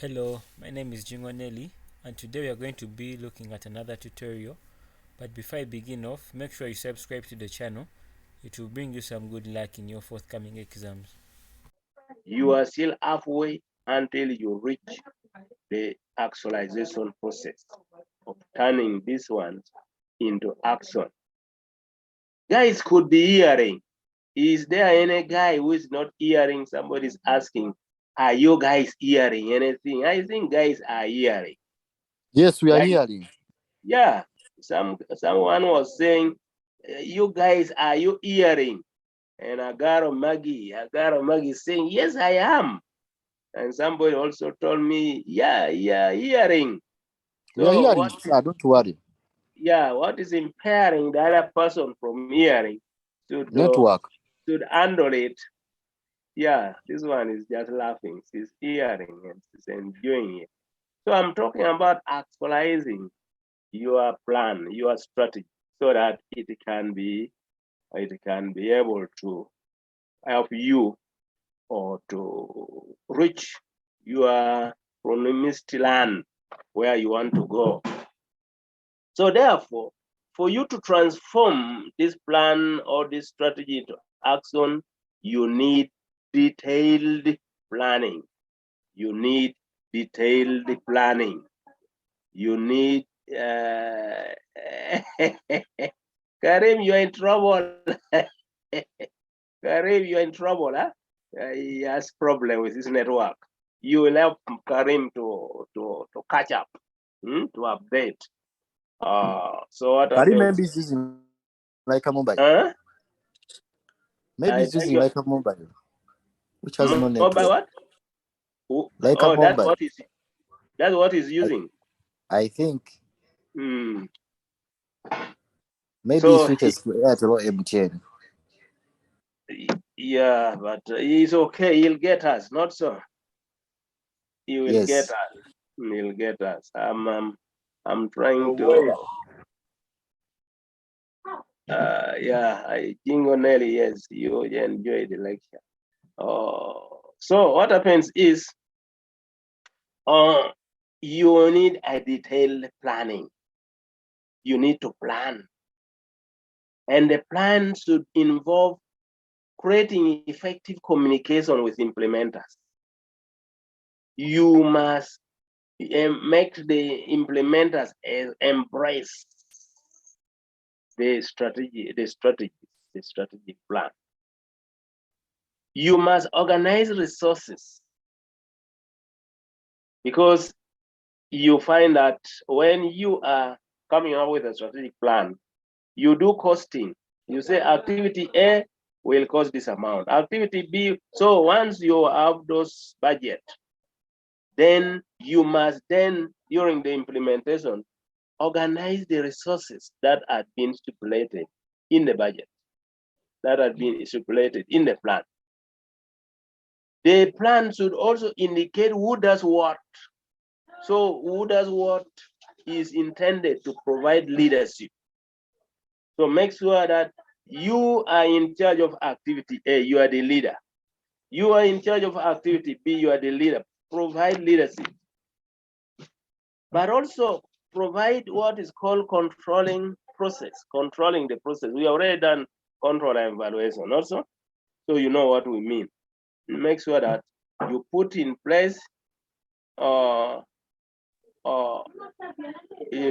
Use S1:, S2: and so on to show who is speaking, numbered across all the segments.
S1: Hello, my name is Jingo Nelly, and today we are going to be looking at another tutorial. But before I begin off, make sure you subscribe to the channel. It will bring you some good luck in your forthcoming exams.
S2: You are still halfway until you reach the actualization process of turning these ones into action. Guys could be hearing. Is there any guy who is not hearing? Somebody's asking, are you guys hearing anything? I think guys are hearing.
S3: Yes, we are
S2: Guys,
S3: hearing.
S2: yeah, someone was saying, you guys, are you hearing? And Agaro Maggie saying, yes, I am. And somebody also told me, yeah, hearing.
S3: We are
S2: So
S3: hearing, sir. Don't worry.
S2: what is impairing the other person from hearing
S3: Network.
S2: should handle it. Yeah, this one is just laughing. She's hearing and she's enjoying it. So I'm talking about actualizing your plan, your strategy, so that it can be able to help you or to reach your promised land where you want to go. So therefore, for you to transform this plan or this strategy into action, you need detailed planning. You need detailed planning. You need Karim, you're in trouble. Karim, you're in trouble, huh? He has problem with his network. You will help Karim to catch up, to update. So what
S3: Karim
S2: happens?
S3: maybe is using like a mobile.
S2: Huh?
S3: Maybe
S2: I
S3: he's
S2: beg
S3: using
S2: your
S3: like a mobile, which has no
S2: mobile
S3: network.
S2: what?
S3: Like a
S2: Oh,
S3: mobile.
S2: that's what he's
S3: I,
S2: using.
S3: I think
S2: Hmm.
S3: maybe he
S2: So
S3: switches to Airtel or MTN.
S2: yeah, but he's okay. He'll get us, not so. He will get
S3: Yes.
S2: us. He'll get us. I'm trying
S3: No
S2: to.
S3: way.
S2: Yeah, Jingo Nelly, yes, you enjoy the lecture. So what happens is, you need a detailed planning. You need to plan, and the plan should involve creating effective communication with implementers. You must make the implementers embrace the strategic plan. You must organize resources, because you find that when you are coming up with a strategic plan, you do costing. You say activity A will cost this amount, activity B. So once you have those budget, then you must then, during the implementation, organize the resources that are being stipulated in the budget, that are being stipulated in the plan. The plan should also indicate who does what. So who does what is intended to provide leadership. So make sure that you are in charge of activity A, you are the leader. You are in charge of activity B, you are the leader. Provide leadership. But also provide what is called controlling process, controlling the process. We already done control and evaluation also, so you know what we mean. Make sure that you put in place, it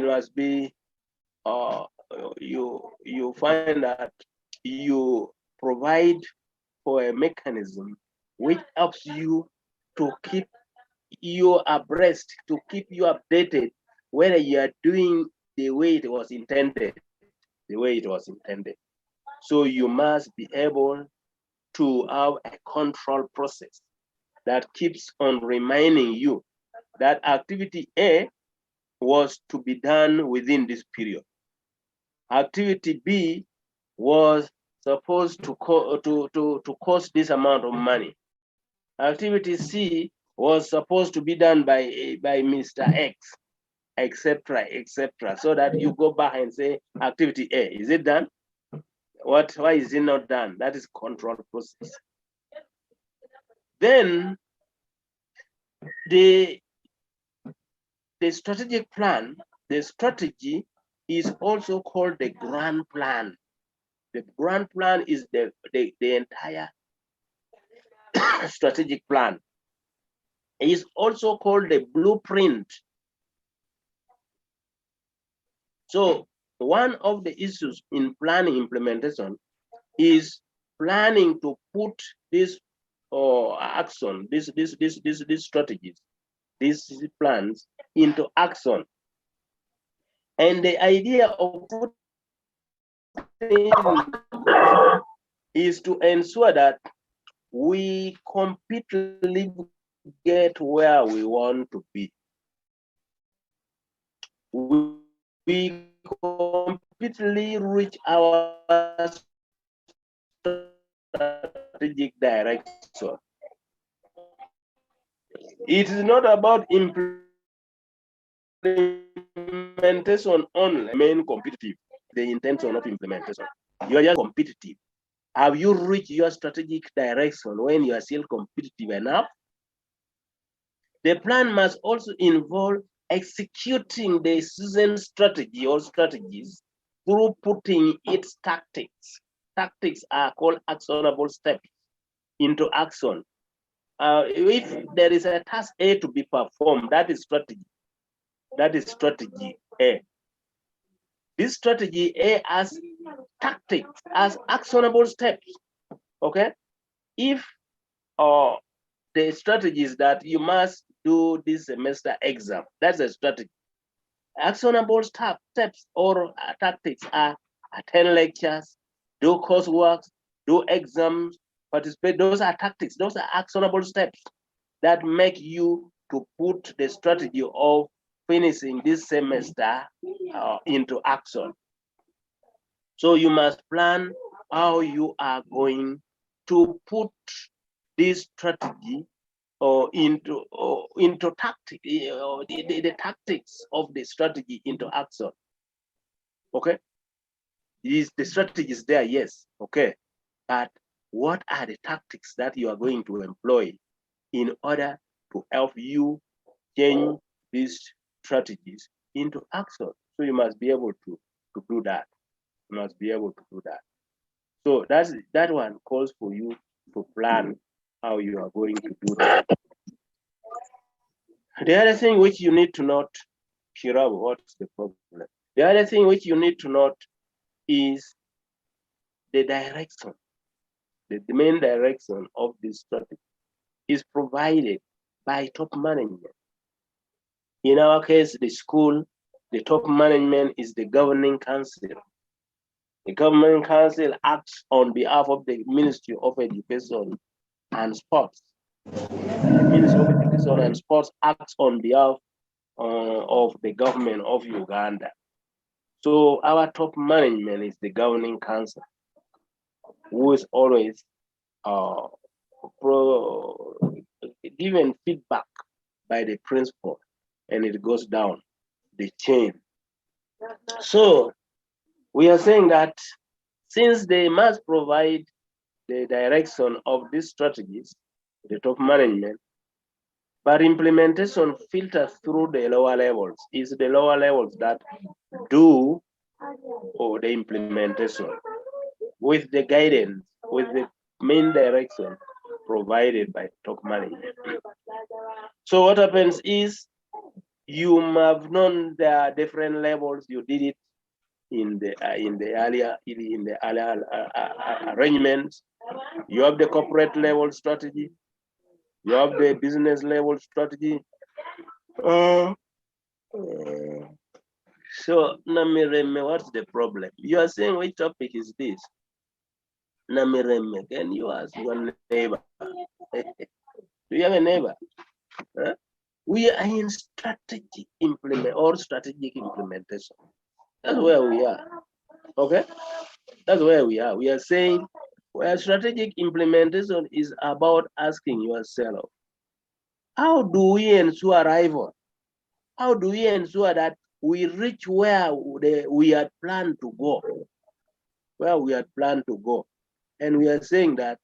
S2: must be, you find that you provide for a mechanism which helps you to keep you abreast, to keep you updated, whether you are doing the way it was intended, So you must be able to have a control process that keeps on reminding you that activity A was to be done within this period. Activity B was supposed to cost this amount of money. Activity C was supposed to be done by Mr. X, etc., etc. So that you go back and say, activity A, is it done? Why is it not done? That is control process. Then the strategic plan, the strategy is also called the grand plan. The grand plan is the entire strategic plan. It is also called the blueprint. So one of the issues in planning implementation is planning to put this action, these strategies, these plans into action. And the idea of putting is to ensure that we completely get where we want to be. We completely reach our strategic direction. It is not about implementation only, main competitive, the intention of implementation. You are just competitive. Have you reached your strategic direction when you are still competitive enough? The plan must also involve executing the season strategy or strategies through putting its tactics. Tactics are called actionable steps into action. If there is a task A to be performed, that is strategy. That is strategy A. This strategy A as tactics, as actionable steps. Okay? If the strategy is that you must do this semester exam, that's a strategy. Actionable steps or tactics are attend lectures, do coursework, do exams, participate. Those are tactics. Those are actionable steps that make you to put the strategy of finishing this semester into action. So you must plan how you are going to put this strategy into tactics, the tactics of the strategy into action. Okay, the strategy is there, yes. Okay, but what are the tactics that you are going to employ in order to help you change these strategies into action? So you must be able to do that. You must be able to do that. So that one calls for you to plan how you are going to do that. The other thing which you need to note, Shirabu, what's the problem? The other thing which you need to note is the direction. The main direction of this strategy is provided by top management. In our case, the school, the top management is the governing council. The governing council acts on behalf of the Ministry of Education and Sports. The Ministry of Education and Sports acts on behalf of the government of Uganda. So our top management is the governing council, who is always given feedback by the principal, and it goes down the chain. So we are saying that since they must provide the direction of these strategies, the top management, but implementation filters through the lower levels. It's the lower levels that do the implementation with the guidance, with the main direction provided by top management. So what happens is you have known the different levels. You did it in the earlier arrangements. You have the corporate level strategy. You have the business level strategy. So Namireme, what's the problem? You are saying which topic is this? Namireme, can you ask your neighbor? Do you have a neighbor? Huh? We are in strategic strategic implementation. That's where we are. Okay? That's where we are. We are saying where strategic implementation is about asking yourself, how do we ensure arrival? How do we ensure that we reach where we had planned to go? Where we had planned to go. And we are saying that,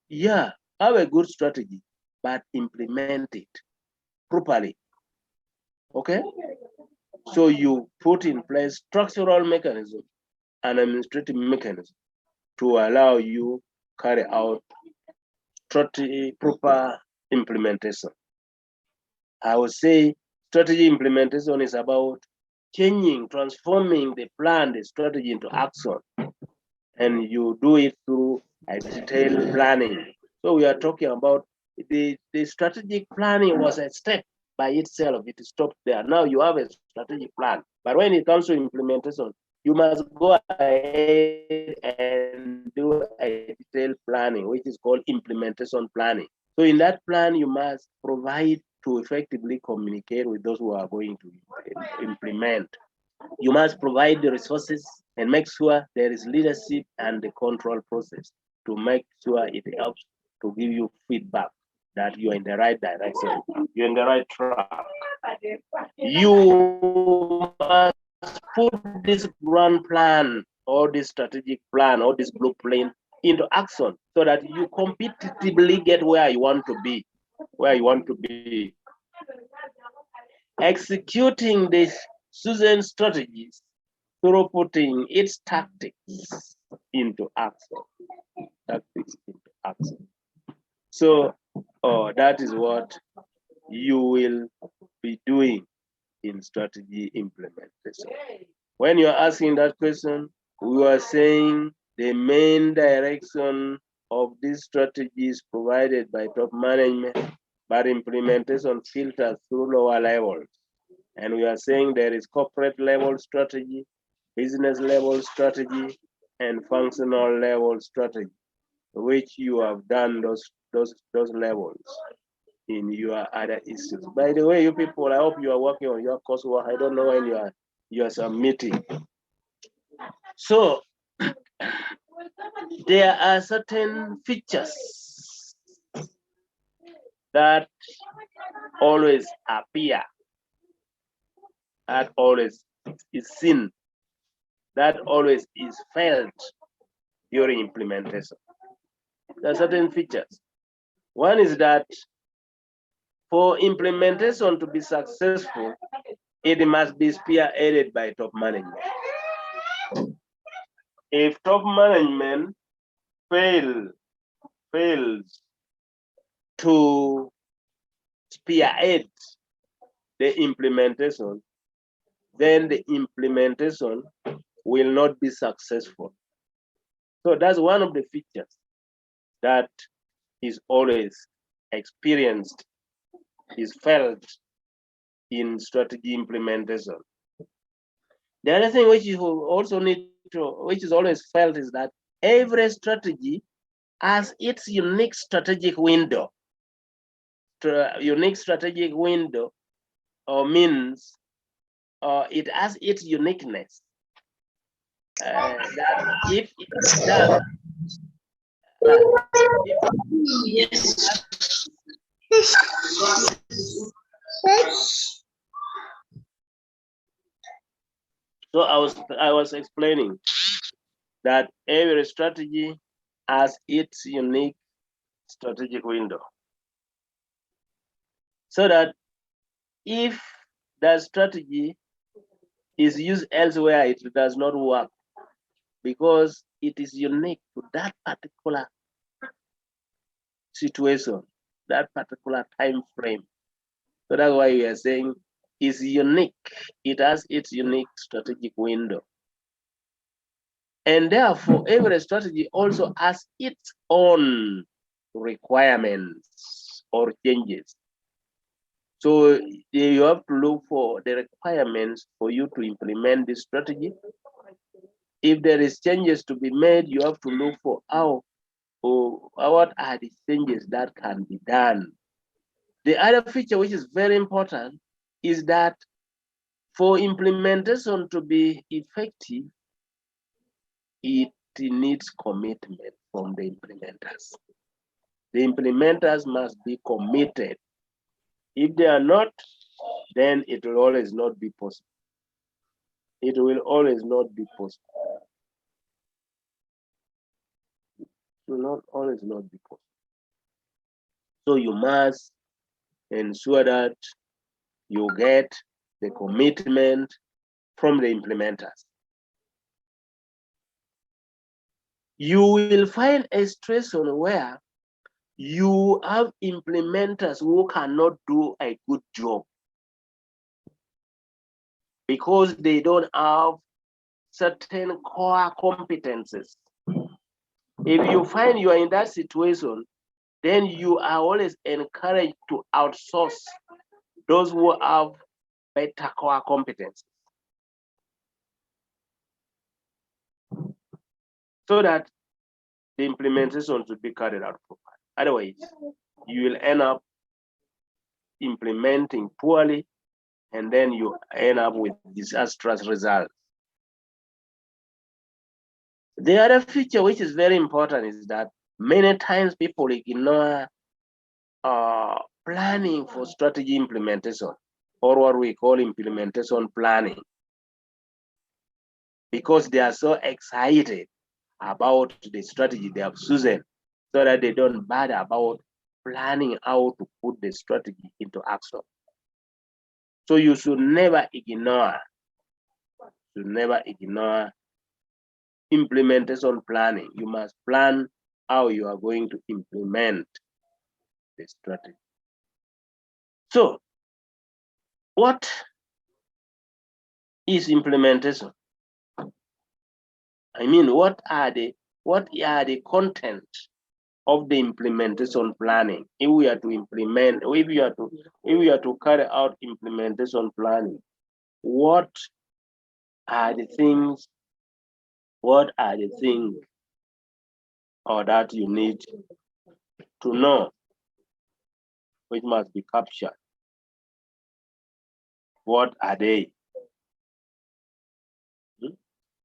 S2: yeah, have a good strategy, but implement it properly. Okay? So you put in place structural mechanism and administrative mechanism to allow you carry out strategy proper implementation. I would say strategy implementation is about changing, transforming the plan, the strategy into action. And you do it through a detailed planning. So we are talking about the strategic planning was a step by itself. It stopped there. Now you have a strategic plan. But when it comes to implementation, you must go ahead and do a detailed planning, which is called implementation planning. So in that plan, you must provide to effectively communicate with those who are going to implement. You must provide the resources and make sure there is leadership and the control process to make sure it helps to give you feedback that you're in the right direction, you're in the right track. You must put this grand plan or this strategic plan or this blueprint into action so that you competitively get where you want to be, Executing these chosen strategies through putting its tactics into action. So that is what you will be doing in strategy implementation. When you're asking that question, we are saying the main direction of these strategies provided by top management, but implementation filters through lower levels. And we are saying there is corporate level strategy, business level strategy, and functional level strategy, which you have done those levels in your other issues. By the way, you people, I hope you are working on your coursework. I don't know when you are submitting. So there are certain features that always appear, that always is seen, that always is felt during implementation. There are certain features. One is that for implementation to be successful, it must be spearheaded by top management. If top management fails to spearhead the implementation, then the implementation will not be successful. So that's one of the features that is always experienced, is felt in strategy implementation. The other thing which you also need to, which is always felt, is that every strategy has its unique strategic window. Unique strategic window means it has its uniqueness. That if it's done, so I was explaining that every strategy has its unique strategic window. So that if that strategy is used elsewhere, it does not work because it is unique to that particular situation, that particular time frame. So that's why we are saying it's unique. It has its unique strategic window. And therefore, every strategy also has its own requirements or changes. So you have to look for the requirements for you to implement this strategy. If there is changes to be made, you have to look for how or what are the changes that can be done. The other feature which is very important is that for implementation to be effective, it needs commitment from the implementers. The implementers must be committed. If they are not, then it will always not be possible. It will always not be possible. It will not always not be possible. So you must ensure that you get the commitment from the implementers. You will find a situation where you have implementers who cannot do a good job because they don't have certain core competences. If you find you are in that situation, then you are always encouraged to outsource those who have better core competences, so that the implementation should be carried out properly. Otherwise, you will end up implementing poorly, and then you end up with disastrous results. The other feature which is very important is that many times people ignore planning for strategy implementation, or what we call implementation planning, because they are so excited about the strategy they have chosen, so that they don't bother about planning how to put the strategy into action. So you should never ignore implementation planning. You must plan how you are going to implement the strategy. So what is implementation? I mean, what are the content of the implementation planning? If we are to implement, if we are to carry out implementation planning, what are the things? What are the things or that you need to know, which must be captured? What are they?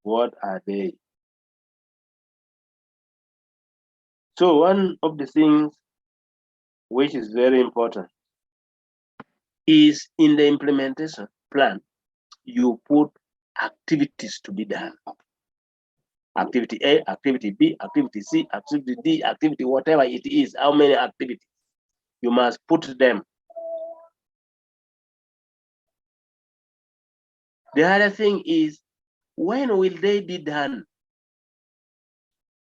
S2: What are they? So one of the things which is very important is, in the implementation plan, you put activities to be done. Activity A, activity B, activity C, activity D, activity whatever it is, how many activities, you must put them. The other thing is, when will they be done?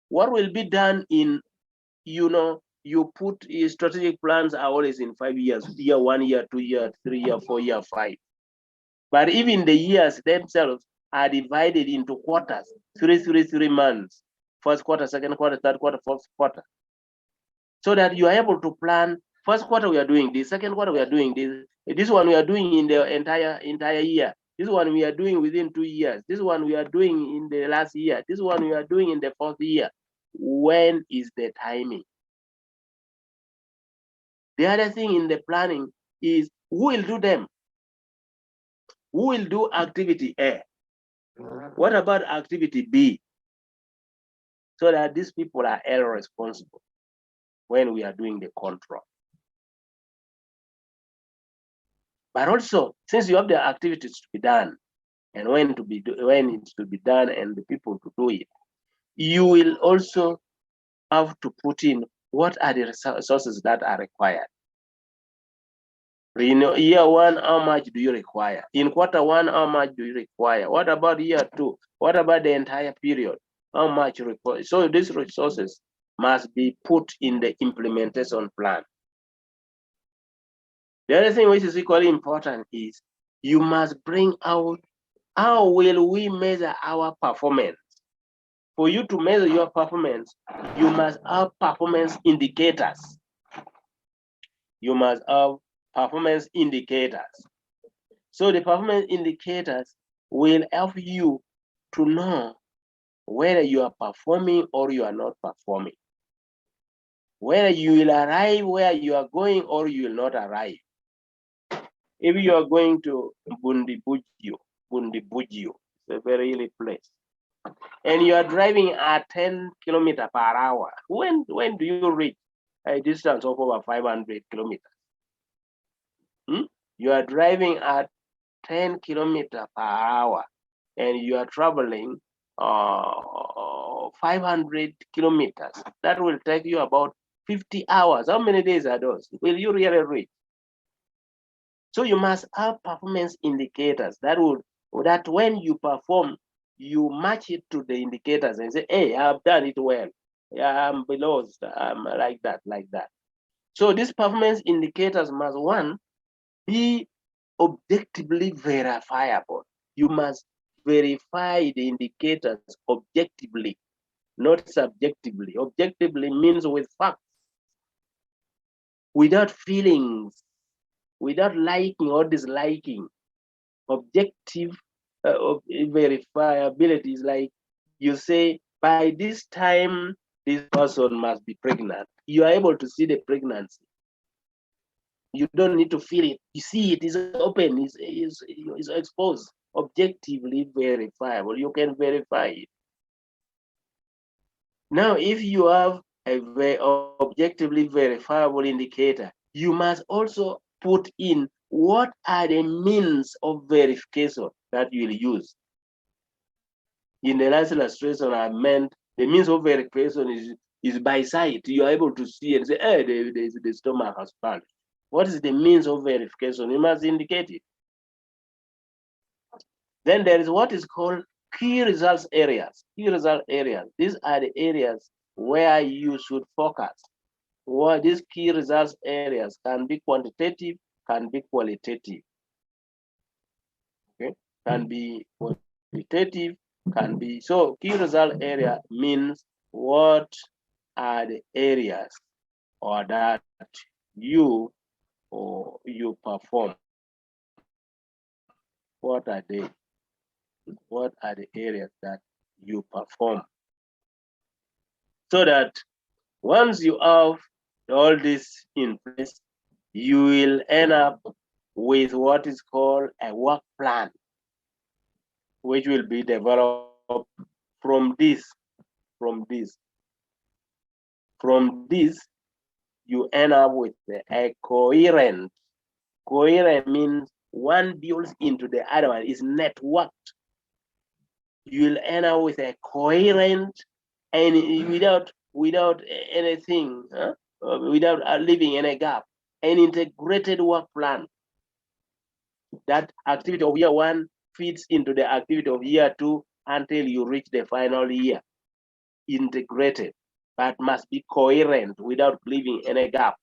S2: What will be done in, you put strategic plans are always in 5 years, year 1, year 2, year 3, year 4, year 5. But even the years themselves are divided into quarters, 3 months, first quarter, second quarter, third quarter, fourth quarter, so that you are able to plan. First quarter we are doing this, second quarter we are doing this one we are doing in the entire year, this one we are doing within 2 years, this one we are doing in the last year, this one we are doing in the 4th year. When is the timing? The other thing in the planning is, who will do them? Who will do activity A? What about activity B? So that these people are held responsible when we are doing the control. But also, since you have the activities to be done, and when it's to be done, and the people to do it, you will also have to put in what are the resources that are required. Year 1, how much do you require? In quarter 1, how much do you require? What about year 2? What about the entire period? How much require? So these resources must be put in the implementation plan. The other thing which is equally important is, you must bring out, how will we measure our performance? For you to measure your performance, you must have performance indicators. You must have performance indicators. So the performance indicators will help you to know whether you are performing or you are not performing, whether you will arrive where you are going or you will not arrive. If you are going to Bundibugyo, it's a very hilly place, and you are driving at 10 kilometers per hour, when do you reach a distance of over 500 kilometers? You are driving at 10 kilometers per hour, and you are traveling 500 kilometers. That will take you about 50 hours. How many days are those? Will you really reach? So you must have performance indicators that when you perform, you match it to the indicators and say, hey, I've done it well. Yeah, I'm below, I'm like that, like that. So these performance indicators must, one, be objectively verifiable. You must verify the indicators objectively, not subjectively. Objectively means with facts, without feelings, without liking or disliking. Objective verifiability is like you say, by this time, this person must be pregnant. You are able to see the pregnancy. You don't need to feel it. You see it is open, is exposed, objectively verifiable. You can verify it. Now, if you have a very objectively verifiable indicator, you must also put in what are the means of verification that you will use. In the last illustration, I meant the means of verification is by sight. You are able to see and say, hey, the stomach has fallen. What is the means of verification? You must indicate it. Then there is what is called key results areas. Key result areas. These are the areas where you should focus. What these key results areas can be quantitative, can be qualitative. Okay, can be quantitative, can be. So key result area means what are the areas or that you perform. What are they? What are the areas that you perform? So that once you have all this in place, you will end up with what is called a work plan, which will be developed from this. From this, you end up with a coherent. Coherent means one builds into the other one, is networked. You'll end up with a coherent and without anything, without leaving any gap, an integrated work plan. That activity of year one fits into the activity of year two until you reach the final year. Integrated, but must be coherent without leaving any gap.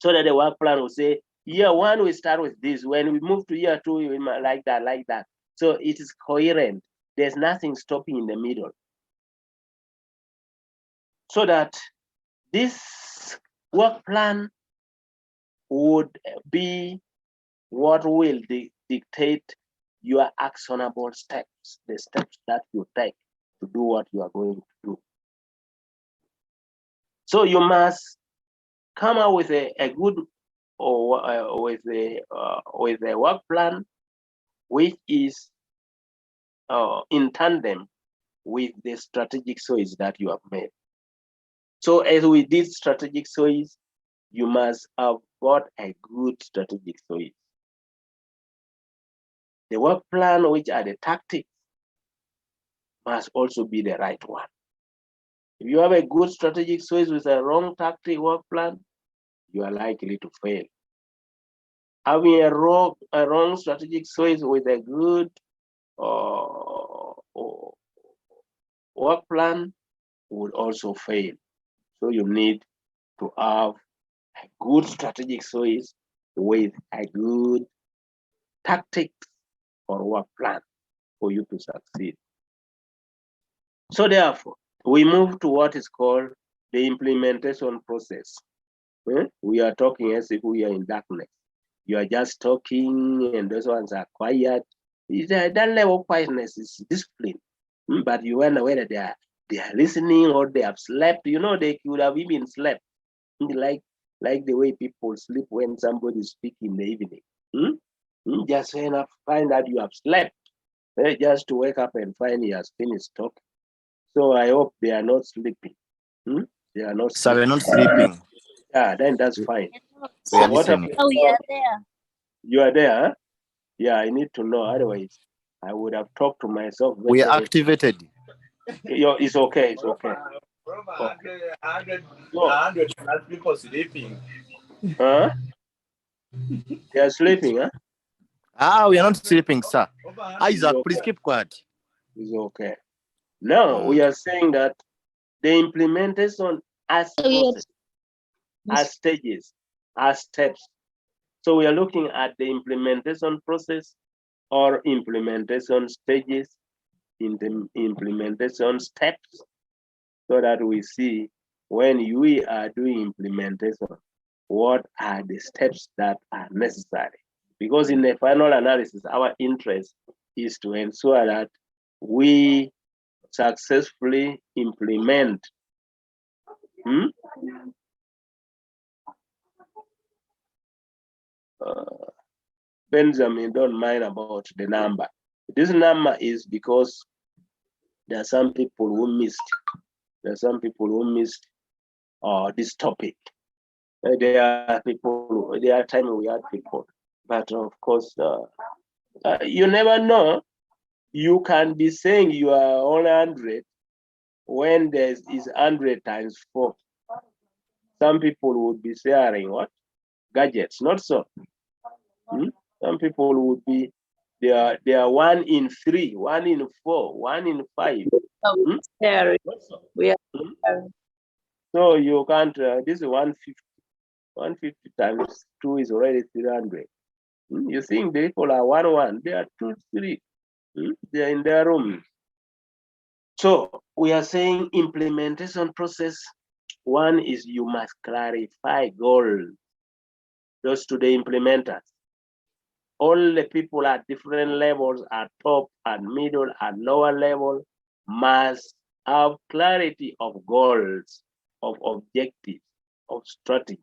S2: So that the work plan will say, year one, we start with this. When we move to year two, we like that, like that. So it is coherent. There's nothing stopping in the middle. So that this work plan would be what will dictate your actionable steps, the steps that you take to do what you are going to do. So you must come up with a good or with a work plan which is in tandem with the strategic choice that you have made. So as we did strategic choice, you must have got a good strategic choice. The work plan, which are the tactics, must also be the right one. If you have a good strategic choice with a wrong tactic work plan, you are likely to fail. Having a wrong strategic choice with a good work plan would also fail. So you need to have a good strategic choice with a good tactics or work plan for you to succeed. So therefore, we move to what is called the implementation process. We are talking as if we are in darkness. You are just talking and those ones are quiet. That level of quietness is discipline. But you are aware that they are listening or they have slept. You know, they could have even slept. Like the way people sleep when somebody speaks in the evening. Just find out you have slept. Just to wake up and find he has finished talking. So I hope they are not sleeping. They are not
S3: So
S2: sleeping.
S3: we're not sleeping.
S2: Yeah, then that's fine.
S3: We are listening.
S4: Oh, we are there.
S2: You are there, huh? Yeah, I need to know. Otherwise, I would have talked to myself.
S3: We are activated.
S2: It's okay. It's okay.
S5: 100 people sleeping.
S2: Huh? They are sleeping, huh?
S3: We are not sleeping, sir. Isaac,
S2: Okay.
S3: please keep quiet.
S2: It's okay. Now we are saying that the implementation as process, as stages, as steps. So we are looking at the implementation process or implementation stages, in the implementation steps, so that we see when we are doing implementation, what are the steps that are necessary. Because in the final analysis, our interest is to ensure that we successfully implement Benjamin, don't mind about the number. This number is because there are some people who missed. There are some people who missed this topic. There are people. There are times we had people, but of course, you never know. You can be saying you are on 100 when there is 100 times 4. Some people would be sharing what? Gadgets, not so. Some people would be, they are 1 in 3, 1 in 4, 1 in 5.
S4: We are
S2: So you can't, this is 150. 150 times 2 is already 300. You think the people are 1, they are 2, 3. They are in their room. So we are saying implementation process. One is you must clarify goals. Those to the implementers. All the people at different levels, at top, at middle, at lower level, must have clarity of goals, of objectives, of strategy.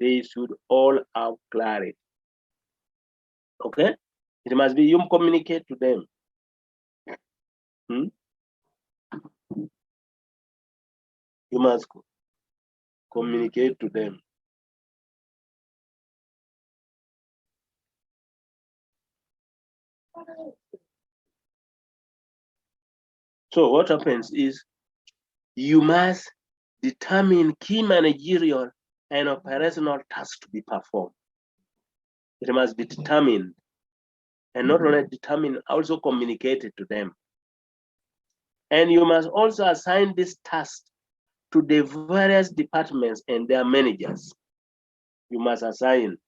S2: They should all have clarity. Okay? It must be you communicate to them. You must communicate to them. So what happens is you must determine key managerial and operational tasks to be performed. It must be determined, and not only determined, also communicated to them. And you must also assign this task to the various departments and their managers. You must assign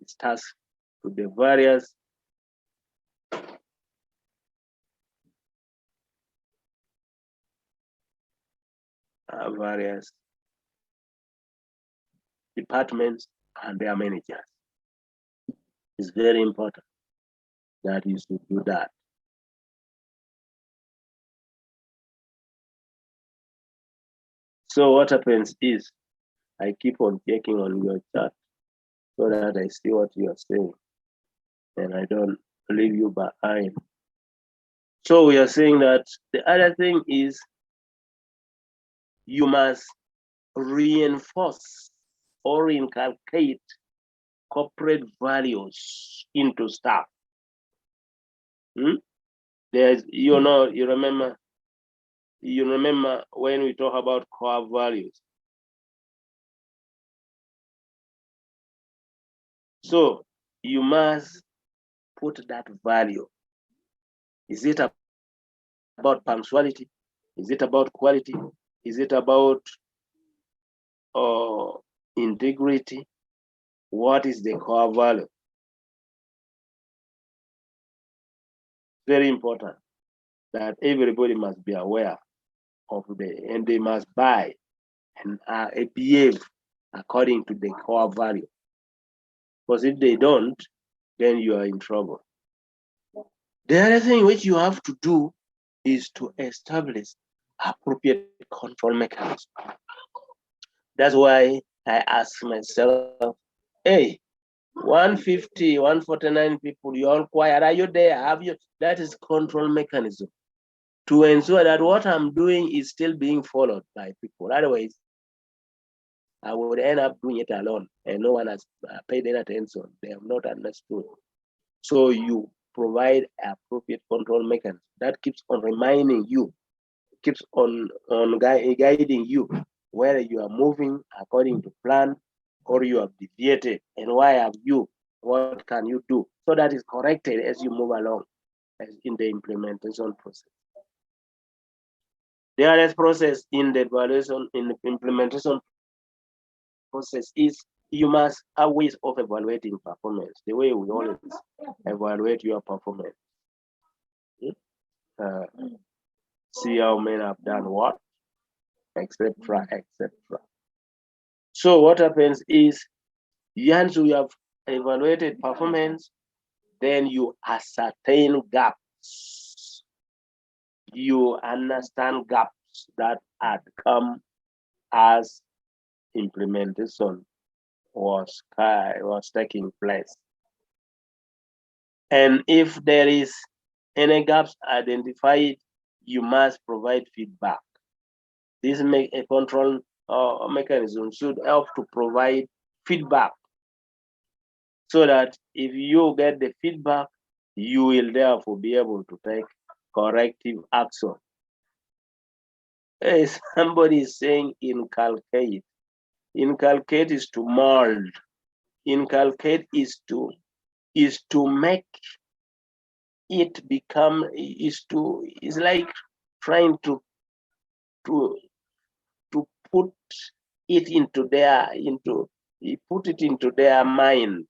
S2: this task to the various departments and their managers. It's very important that you should do that. So what happens is I keep on checking on your chat so that I see what you are saying and I don't leave you behind. So we are saying that the other thing is you must reinforce or inculcate corporate values into staff. There's, you remember when we talk about core values. So you must put that value. Is it about punctuality? Is it about quality? Is it about integrity? What is the core value? Very important that everybody must be aware of and they must buy and behave according to the core value. Because if they don't, then you are in trouble. The other thing which you have to do is to establish appropriate control mechanism. That's why I ask myself, hey, 150, 149 people, you're all quiet. Are you there? Have you? That is control mechanism to ensure that what I'm doing is still being followed by people. Otherwise, I would end up doing it alone and no one has paid any attention. They have not understood. So you provide appropriate control mechanism that keeps on reminding you, keeps on guiding you whether you are moving according to plan or you have deviated, and why have you? What can you do? So that is corrected as you move along as in the implementation process. The other process in the evaluation, in the implementation process is you must have ways of evaluating performance, the way we always evaluate your performance. See how many have done what, etc., etc. So what happens is, once you have evaluated performance, then you ascertain gaps. You understand gaps that had come as implementation was taking place. And if there is any gaps identified, you must provide feedback. This a control mechanism should help to provide feedback, so that if you get the feedback, you will therefore be able to take corrective action. Hey, somebody is saying inculcate. Inculcate is to mold. Inculcate is to make it become, is like trying to put it into their mind.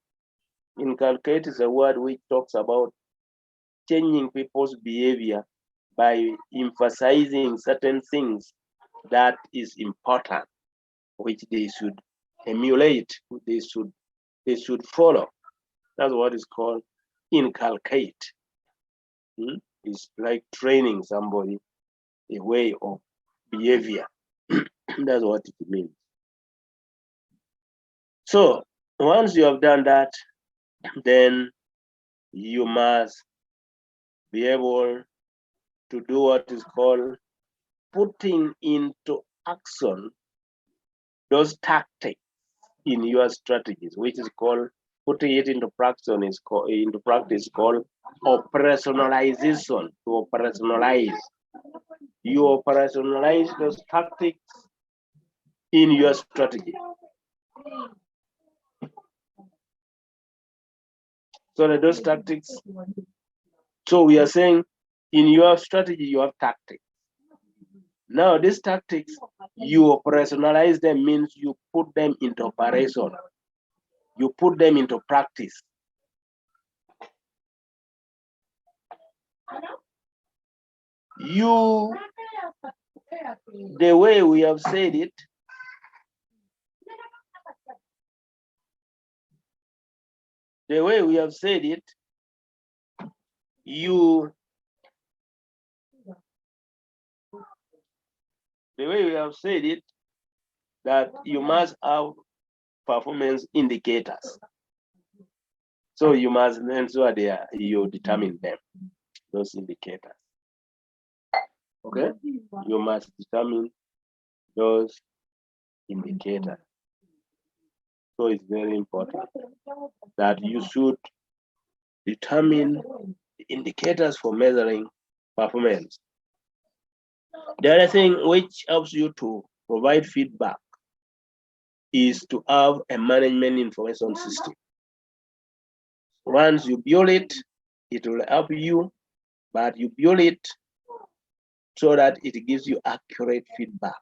S2: Inculcate is a word which talks about changing people's behavior by emphasizing certain things that is important, which they should emulate, they should follow. That's what is called inculcate. It's like training somebody a way of behavior. That's what it means. So once you have done that, then you must be able to do what is called putting into action those tactics in your strategies, which is called putting it into practice called operationalization. To operationalize, you operationalize those tactics in your strategy. So that those tactics, so we are saying in your strategy you have tactics. Now these tactics, you operationalize them, means you put them into operation, you put them into practice. The way we have said it, that you must have performance indicators. So you must ensure you determine them, those indicators. Okay? You must determine those indicators. So it's very important that you should determine indicators for measuring performance. The other thing which helps you to provide feedback is to have a management information system. Once you build it, it will help you, but you build it so that it gives you accurate feedback.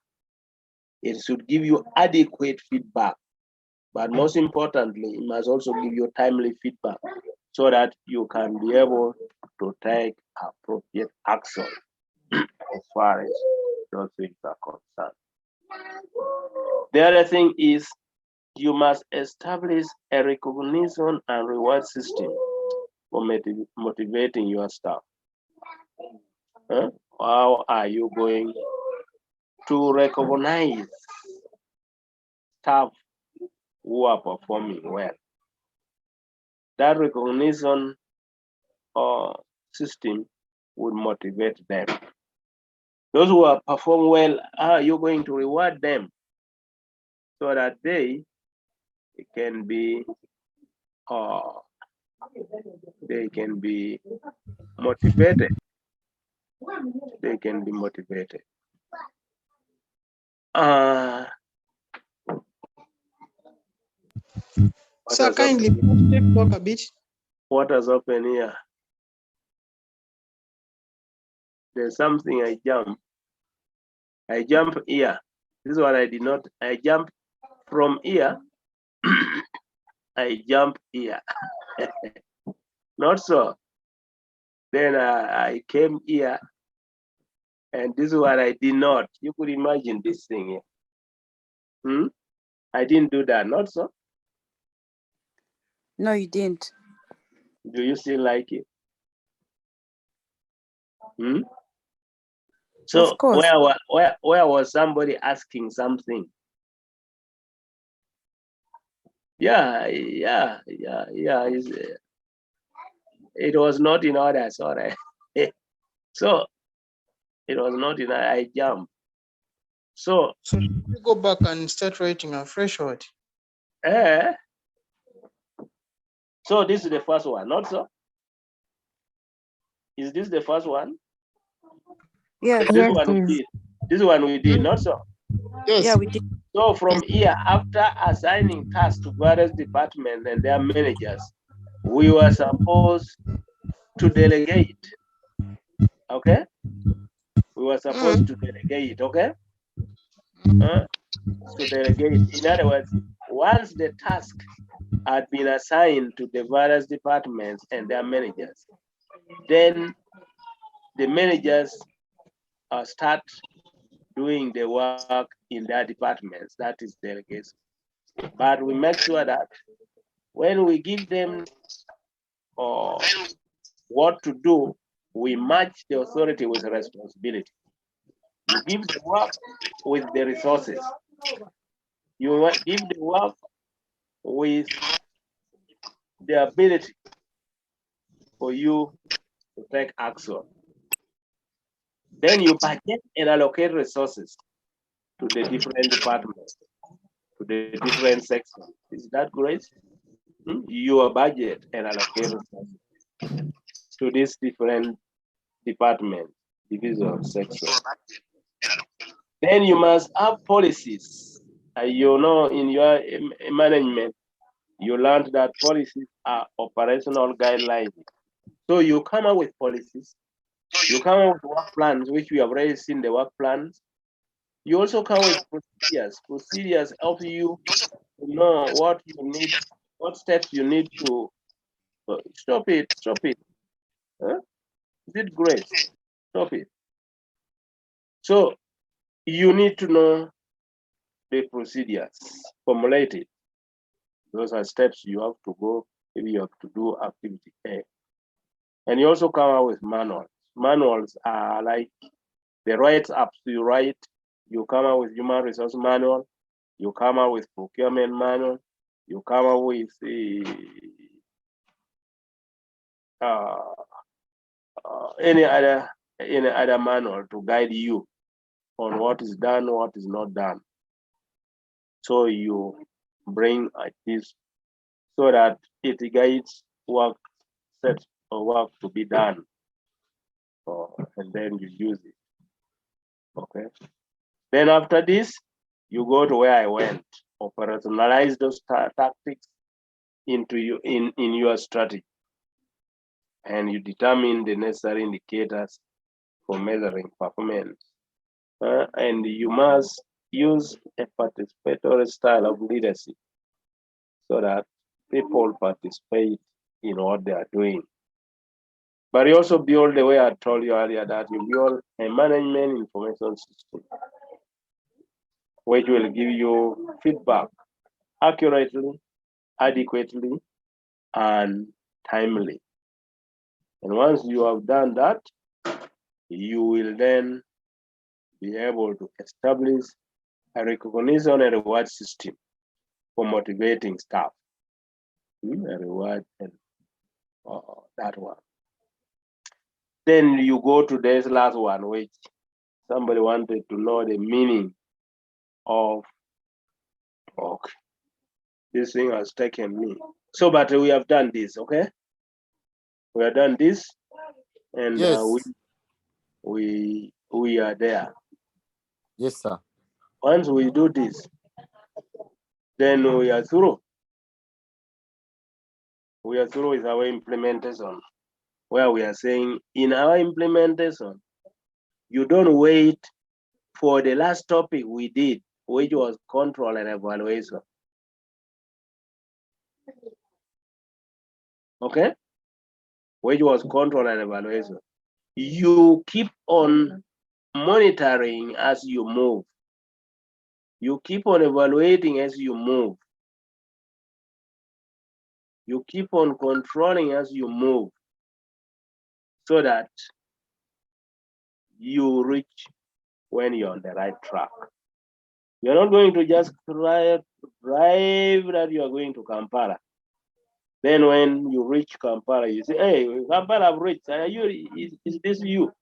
S2: It should give you adequate feedback, but most importantly, it must also give you timely feedback so that you can be able to take appropriate action as far as those things are concerned. The other thing is you must establish a recognition and reward system for motivating your staff. How are you going to recognize staff who are performing well? That recognition system would motivate them. Those who are perform well, how are you going to reward them so that they can be motivated? They can be motivated.
S4: Sir, kindly talk a bit.
S2: What has happened here? There's something I jump. I jump here. This is what I did not. I jump from here. I jump here. Not so. Then I came here. And this is what I did not. You could imagine this thing here. I didn't do that, not so?
S5: No, you didn't.
S2: Do you still like it? So
S5: Of course.
S2: where was somebody asking something? Yeah. It was not in order, sorry. So it was not in order. I jumped. So
S4: you go back and start writing a fresh word.
S2: So this is the first one, not so? Is this the first one?
S5: Yes.
S2: This one we did, not so?
S4: Yes.
S5: Yeah, we did.
S2: So from here, after assigning tasks to various departments and their managers, we were supposed to delegate. Okay? We were supposed to delegate, okay? To delegate. In other words, once the task had been assigned to the various departments and their managers, then the managers start doing the work in their departments. That is delegation. But we make sure that when we give them what to do, we match the authority with responsibility. You give the work with the resources. You give the work with the ability for you to take action. Then you budget and allocate resources to the different departments, to the different sections. Is that great? Your budget and allocate resources to these different departments, division, sections. Then you must have policies. You know, in your management, you learned that policies are operational guidelines. So you come up with policies. You come up with work plans, which we have already seen the work plans. You also come with procedures. Procedures help you to know what you need, what steps you need to stop it. Huh? Is it great? Stop it. So you need to know the procedures, formulate it. Those are steps you have to go if you have to do activity A. And you also come out with manuals. Manuals are like the write-ups you write. You come out with human resource manual. You come out with procurement manual. You come out with any other manual to guide you on what is done, what is not done. So you bring this so that it guides work set or work to be done, and then you use it. Okay. Then after this, you go to where I went. Operationalize those tactics into you in your strategy, and you determine the necessary indicators for measuring performance. And you must use a participatory style of leadership so that people participate in what they are doing. But you also build the way I told you earlier, that you build a management information system which will give you feedback accurately, adequately, and timely. And once you have done that, you will then be able to establish a recognition and reward system for motivating staff. A reward and that one. Then you go to this last one, which somebody wanted to know the meaning of. Okay, this thing has taken me. So, but we have done this, okay? We have done this, and
S3: Yes.
S2: we are there.
S3: Yes, sir.
S2: Once we do this, then we are through. We are through with our implementation, where we are saying in our implementation, you don't wait for the last topic we did, which was control and evaluation. Okay? Which was control and evaluation. You keep on monitoring as you move. You keep on evaluating as you move. You keep on controlling as you move so that you reach when you're on the right track. You're not going to just drive that you are going to Kampala. Then when you reach Kampala, you say, hey, Kampala, I've reached. Are you, is this you?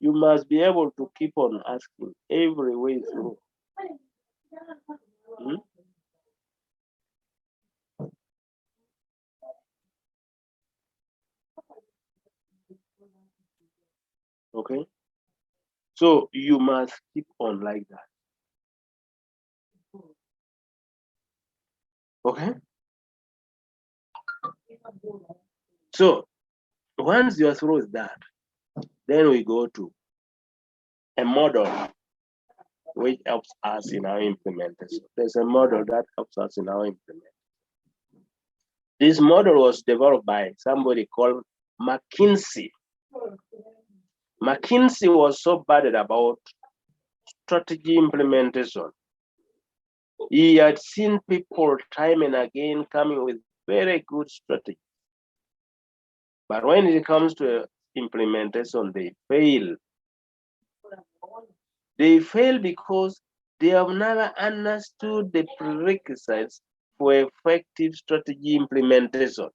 S2: You must be able to keep on asking every way through. Hmm? Okay? So you must keep on like that. Okay? So once you're through with that, then we go to a model which helps us in our implementation. There's a model that helps us in our implementation. This model was developed by somebody called McKinsey. McKinsey was so bad about strategy implementation. He had seen people time and again coming with very good strategy. But when it comes to implementation, they fail. They fail because they have never understood the prerequisites for effective strategy implementation.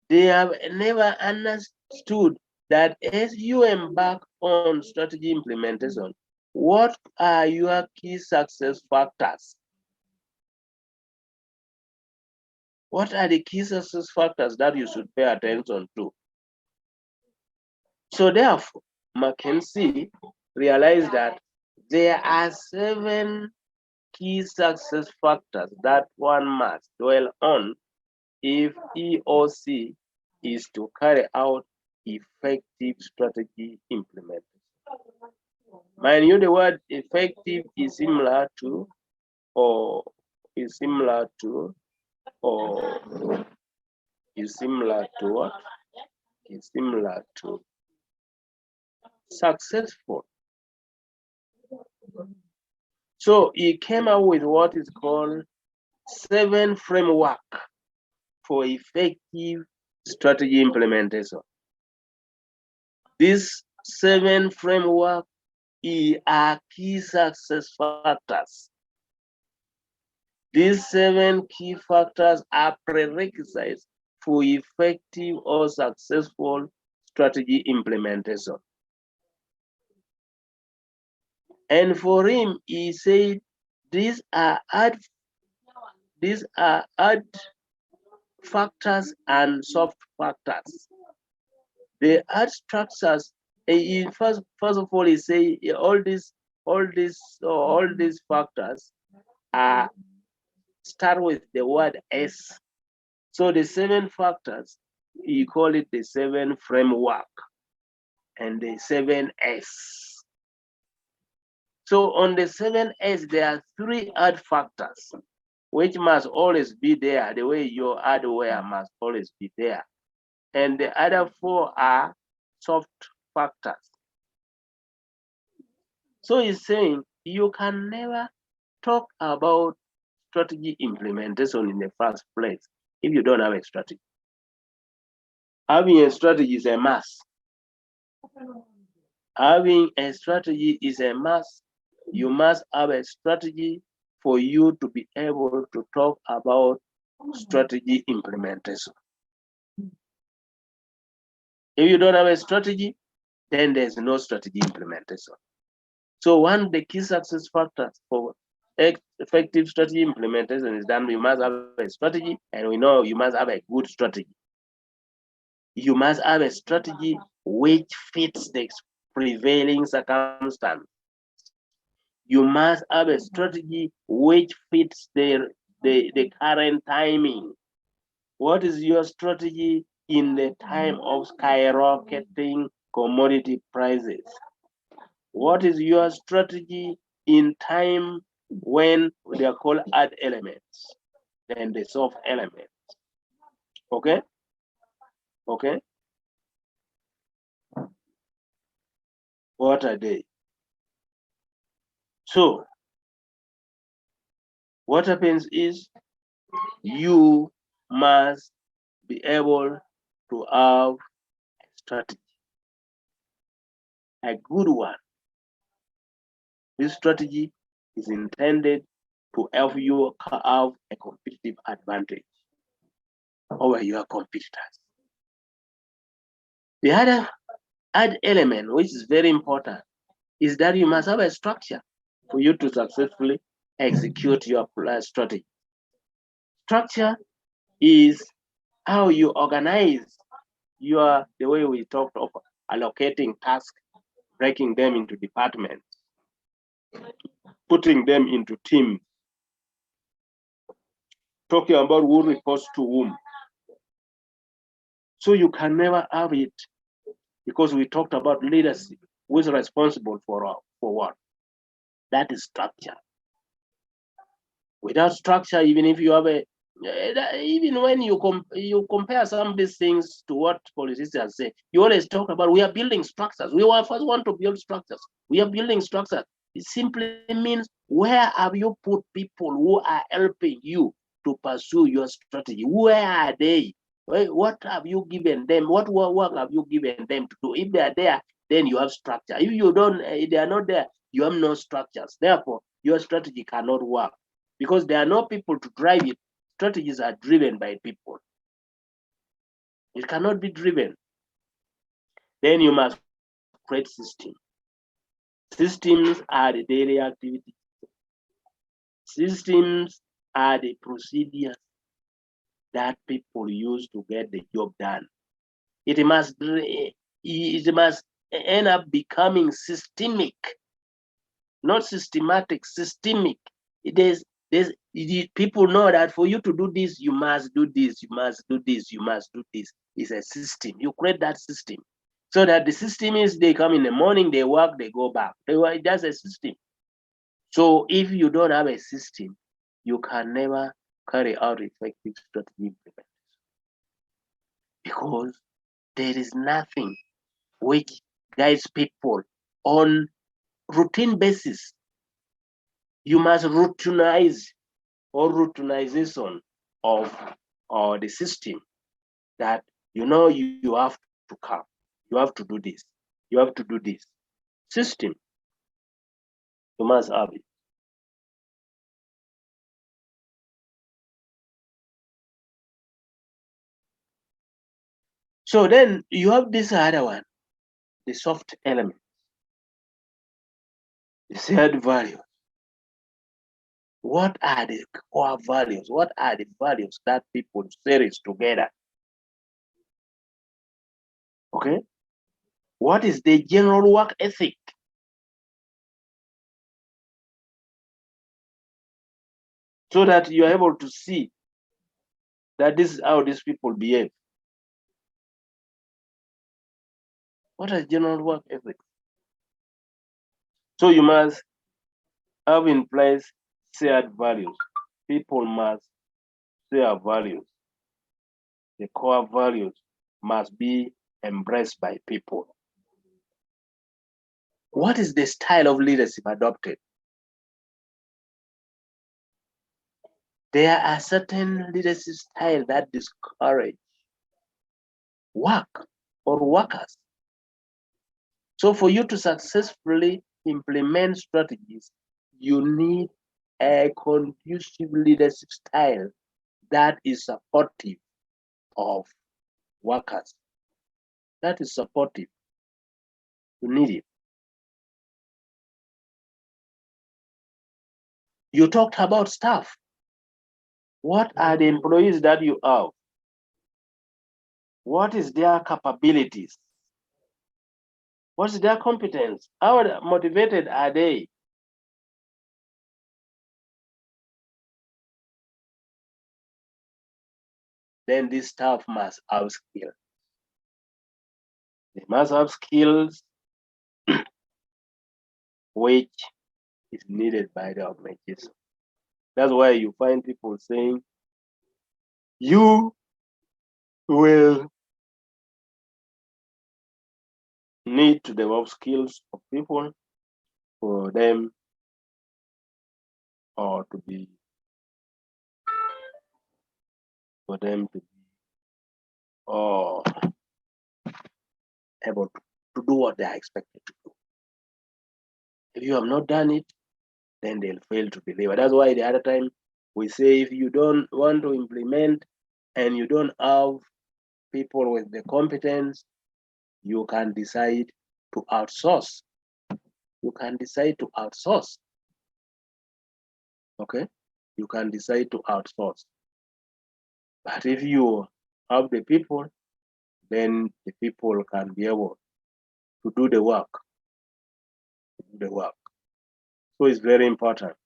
S2: They have never understood that as you embark on strategy implementation, what are your key success factors? What are the key success factors that you should pay attention to? So therefore, McKinsey realized that there are 7 key success factors that one must dwell on if he or she is to carry out effective strategy implementation. Mind you, the word effective is similar to, or is similar to, or is similar to what? Is similar to successful. So he came up with what is called 7 framework for effective strategy implementation. These 7 framework are key success factors. These 7 key factors are prerequisites for effective or successful strategy implementation. And for him, he said, these are hard factors and soft factors. The hard structures, first of all, he say all these factors start with the word S. So the 7 factors, he call it the 7 framework and the 7 S. So on the 7 S, there are 3 hard factors, which must always be there, the way your hardware must always be there. And the other 4 are soft factors. So he's saying you can never talk about strategy implementation in the first place if you don't have a strategy. Having a strategy is a must. Having a strategy is a must. You must have a strategy for you to be able to talk about strategy implementation. If you don't have a strategy, then there's no strategy implementation. So one of the key success factors for effective strategy implementation is that we must have a strategy, and we know you must have a good strategy. You must have a strategy which fits the prevailing circumstance. You must have a strategy which fits the the current timing? What is your strategy in the time of skyrocketing commodity prices? What is your strategy in time when they are called hard elements, then the soft elements? Okay? Okay? What are they? So, what happens is you must be able to have a strategy, a good one. This strategy is intended to help you have a competitive advantage over your competitors. The other element, which is very important, is that you must have a structure for you to successfully execute your strategy. Structure is how you organize the way we talked of allocating tasks, breaking them into departments, putting them into teams, talking about who reports to whom. So you can never have it, because we talked about leadership, who is responsible for what? That is structure. Without structure, even if you have even when you compare some of these things to what politicians say, you always talk about we are building structures. We first want to build structures. We are building structures. It simply means, where have you put people who are helping you to pursue your strategy? Where are they? What have you given them? What work have you given them to do? If they are there, then you have structure. If you don't, they are not there, you have no structures. Therefore, your strategy cannot work, because there are no people to drive it. Strategies are driven by people. It cannot be driven. Then you must create systems. Systems are the daily activities. Systems are the procedures that people use to get the job done. It must end up becoming systemic, not systematic, systemic. People know that for you to do this, you must do this, you must do this, you must do this. It's a system. You create that system, so that the system is, they come in the morning, they work, they go back. That's a system. So if you don't have a system, you can never carry out effective strategy implementation, because there is nothing which guides people on routine basis. You must routinize, or routinization of the system, that you have to come, you have to do this, you have to do this. System, you must have it. So then you have this other one, the soft element, the shared values. What are the core values? What are the values that people cherish together? Okay? What is the general work ethic? So that you are able to see that this is how these people behave. What is general work ethic? So you must have in place shared values. People must share values. The core values must be embraced by people. What is the style of leadership adopted? There are certain leadership styles that discourage work or workers. So for you to successfully implement strategies, you need a conducive leadership style that is supportive of workers. That is supportive. You need it. You talked about staff. What are the employees that you have? What is their capabilities? What's their competence? How motivated are they? then this staff must have skills. They must have skills which is needed by the organization. That's why you find people saying, you will need to develop skills of people for them or to be able to do what they are expected to do. If you have not done it, then they'll fail to deliver. That's why the other time we say, if you don't want to implement and you don't have people with the competence, you can decide to outsource. You can decide to outsource. Okay? You can decide to outsource. But if you have the people, then the people can be able to do the work. So it's very important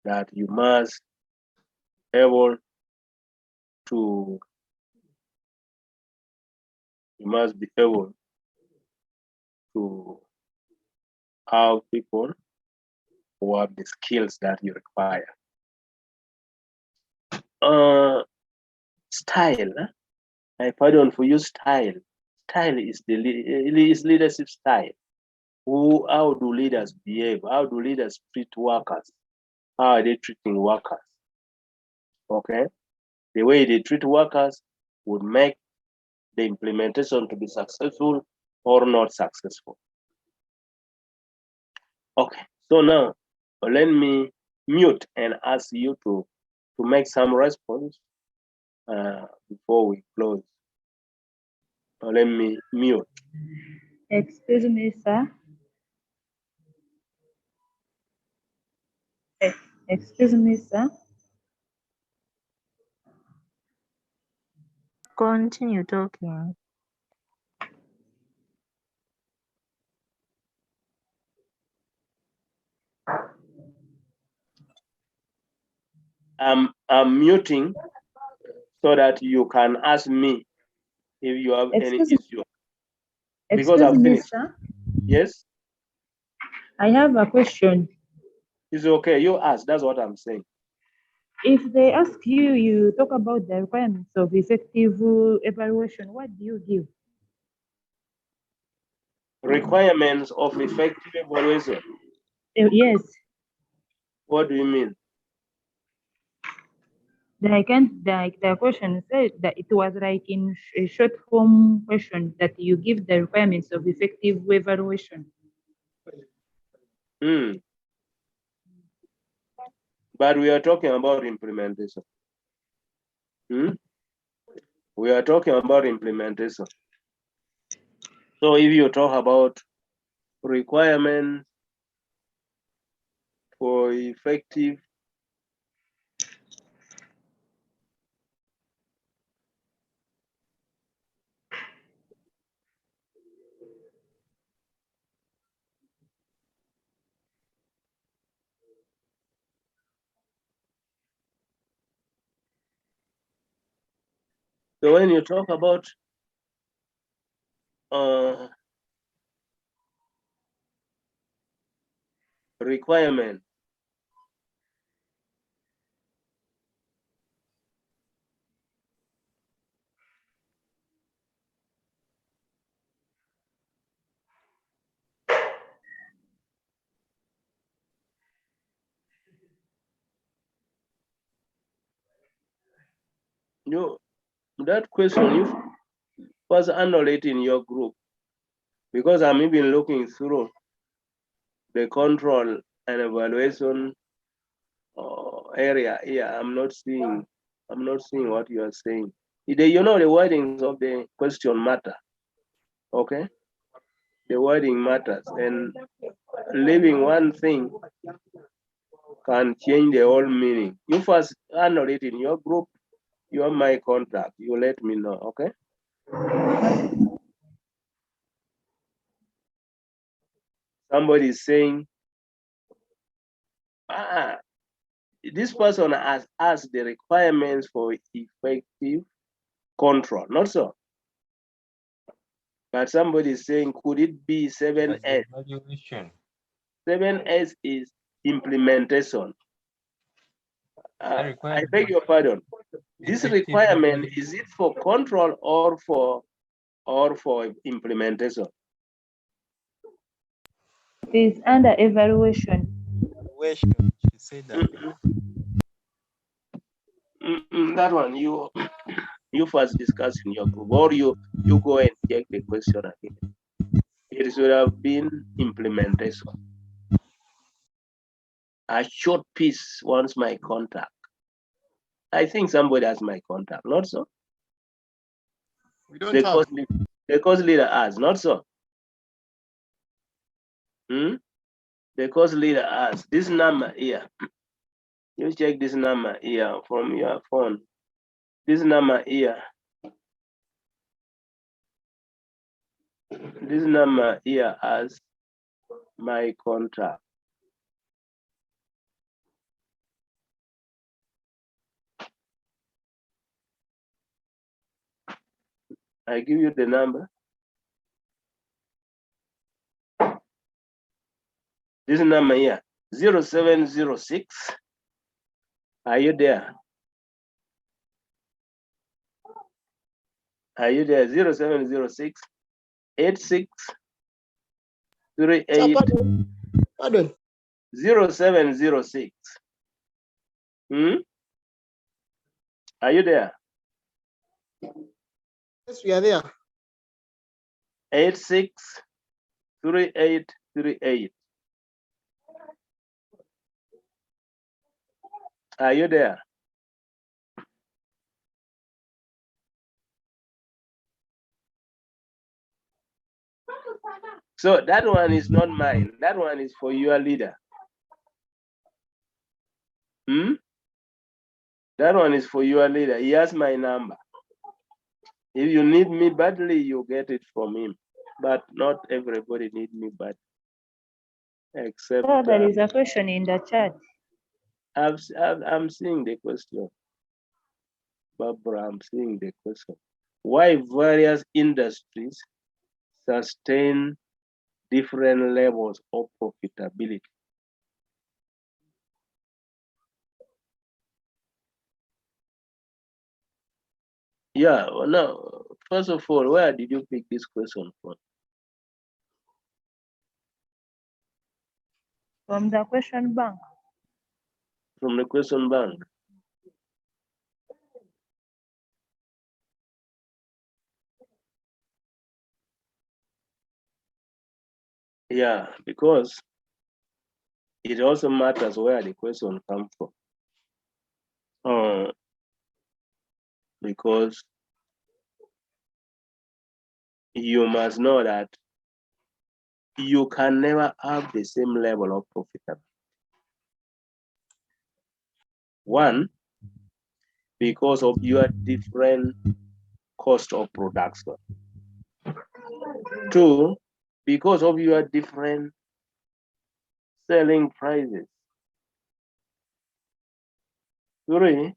S2: that you must be able to have people who have the skills that you require. Style. Pardon for you, style. Style is leadership style. How do leaders behave? How do leaders treat workers? How are they treating workers? Okay. The way they treat workers would make the implementation to be successful or not successful. Okay. So now let me mute and ask you to make some response before we close. Let me mute.
S6: Excuse me, sir. Excuse me, sir. Continue talking.
S2: I'm muting so that you can ask me if you have any issue. Because I've finished.
S6: Sir.
S2: Yes?
S6: I have a question.
S2: It's okay. You ask. That's what I'm saying.
S6: If they ask you, you talk about the requirements of effective evaluation, what do you give?
S2: Requirements of effective evaluation.
S6: Yes.
S2: What do you mean?
S6: The question said that it was like in a short form question that you give the requirements of effective evaluation.
S2: But we are talking about implementation. We are talking about implementation. So if you talk about requirements for effective So when you talk about requirement, that question was annulled in your group, because I'm even looking through the control and evaluation area here. I'm not seeing what you are saying. The wordings of the question matter. Okay, the wording matters, and leaving one thing can change the whole meaning. You first annul it in your group. You are my contact. You let me know. Okay. Somebody is saying, this person has asked the requirements for effective control, not so. But somebody is saying, could it be 7S?
S7: Evaluation.
S2: 7S is implementation. I
S7: requirement.
S2: beg your pardon. This
S7: Effective
S2: requirement, is it for control or for implementation?
S6: It is under evaluation.
S7: Evaluation. She said that.
S2: That one you first discuss in your group, or you go and check the question again. It should have been implementation. A short piece wants my contact. I think somebody has my contact, not so?
S4: We don't
S2: The
S4: have.
S2: course leader has, not so? The course leader has this number here. You check this number here from your phone. This number here. This number here has my contact. I give you the number. This number here, 0706. Are you there? Are you there? 0706 86 38
S4: Pardon.
S2: 0706. Are you there?
S4: Yes, we are there.
S2: 86 38 38. Are you there? So that one is not mine. That one is for your leader. That one is for your leader. He has my number. If you need me badly, you get it from him. But not everybody needs me badly. Except
S6: There is a question in the chat.
S2: I'm seeing the question. Barbara, I'm seeing the question. Why various industries sustain different levels of profitability? Yeah, well, now, first of all, where did you pick this question from?
S6: From the question bank.
S2: From the question bank. Yeah, because it also matters where the question comes from. Because you must know that you can never have the same level of profitability. One, because of your different cost of production. Two, because of your different selling prices. Three,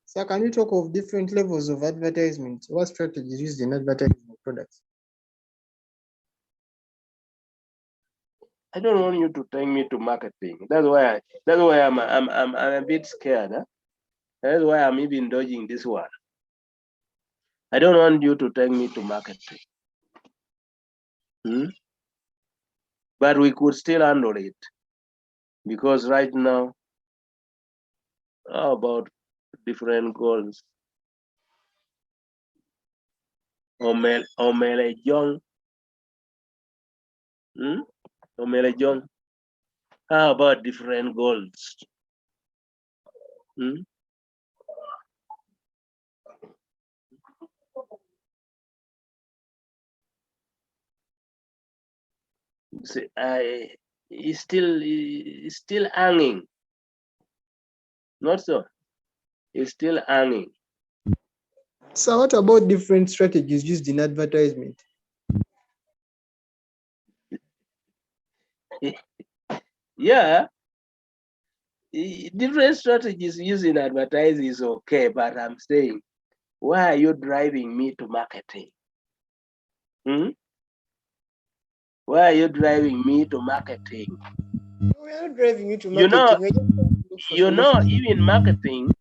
S4: Sir, can you talk of different levels of advertisement? What strategies used in advertising products?
S2: I don't want you to take me to marketing. That's why I'm a bit scared. Huh? That's why I'm even dodging this one. I don't want you to take me to marketing. But we could still handle it. Because right now, how about different goals? Omele John. Omele John. How about different goals? See, it's still hanging. Not so. It's still hanging.
S4: So what about different strategies used in advertisement?
S2: Yeah, Different strategies used in advertising is okay, but I'm saying, why are you driving me to marketing? Why are you driving me to marketing?
S4: We are not driving you to
S2: You
S4: marketing.
S2: know,
S4: We're just trying to look for solutions.
S2: even marketing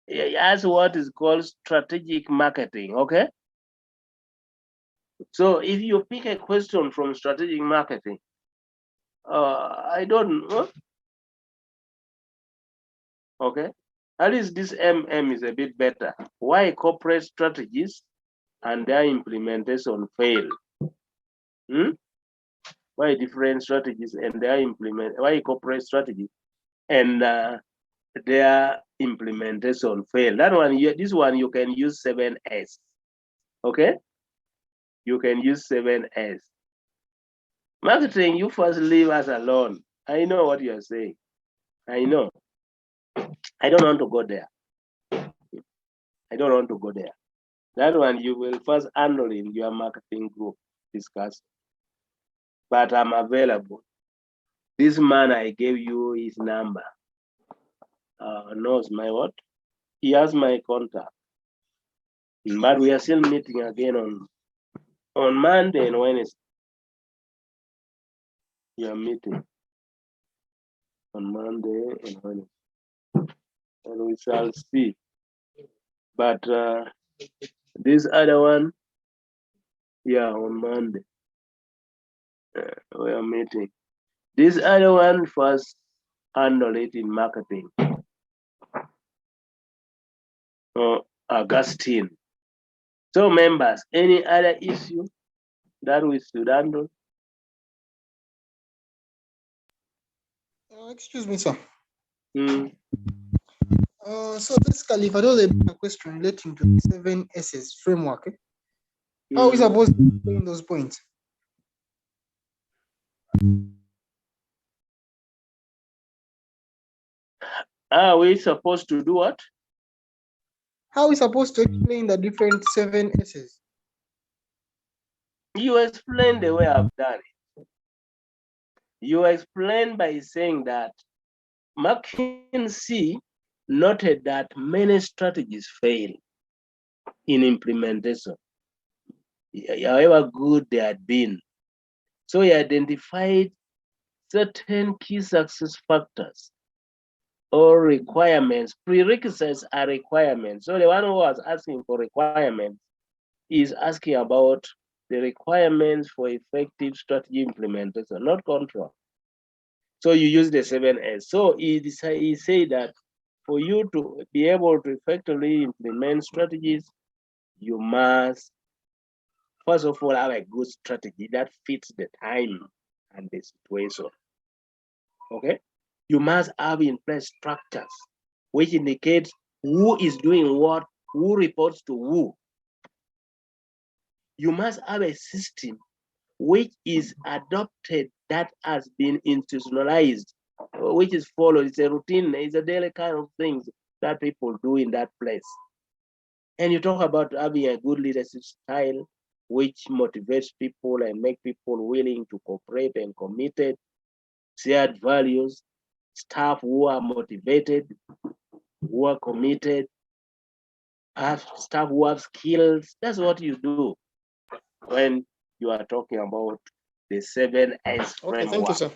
S2: has what is called strategic marketing, okay? So if you pick a question from strategic marketing, I don't know, okay? At least this MM is a bit better. Why corporate strategies and their implementation fail? Why different strategies and their why corporate strategies and their implementation fail? That one, this one you can use 7S, okay? You can use 7S. Marketing, you first leave us alone. I know what you're saying. I know. I don't want to go there. I don't want to go there. That one you will first handle in your marketing group, discuss. But I'm available. This man I gave you his number. Knows my what? He has my contact. But we are still meeting again on Monday and Wednesday. We are meeting on Monday and Wednesday. And we shall see. But this other one, yeah, on Monday. We are meeting. This other one first handle it in marketing. Augustine. So members, any other issue that we should handle?
S4: Excuse me, sir.
S2: Mm.
S4: So basically, if I don't have a question relating to the 7 S's framework, how are we supposed to explain those points?
S2: Are we supposed to do what?
S4: How are we supposed to explain the different 7 S's?
S2: You explain the way I've done it. You explain by saying that McKinsey noted that many strategies fail in implementation, however good they had been. So he identified certain key success factors or requirements. Prerequisites are requirements. So the one who was asking for requirements is asking about the requirements for effective strategy implementation, not control. So you use the 7S. So he said that for you to be able to effectively implement strategies, you must, first of all, have a good strategy that fits the time and the situation. Okay? You must have in place structures which indicate who is doing what, who reports to who. You must have a system which is adopted, that has been institutionalized, which is followed. It's a routine, it's a daily kind of things that people do in that place. And you talk about having a good leadership style which motivates people and make people willing to cooperate and committed, shared values, staff who are motivated, who are committed, have staff who have skills. That's what you do when you are talking about the 7S framework.
S4: Okay, thank you, sir.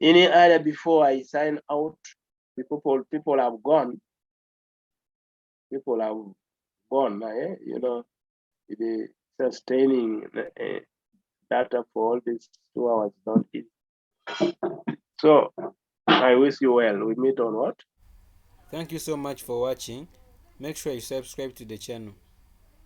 S2: Any other before I sign out? People have gone. People have gone. You know, the sustaining data for all these 2 hours don't eat. So I wish you well. We meet on what?
S1: Thank you so much for watching. Make sure you subscribe to the channel.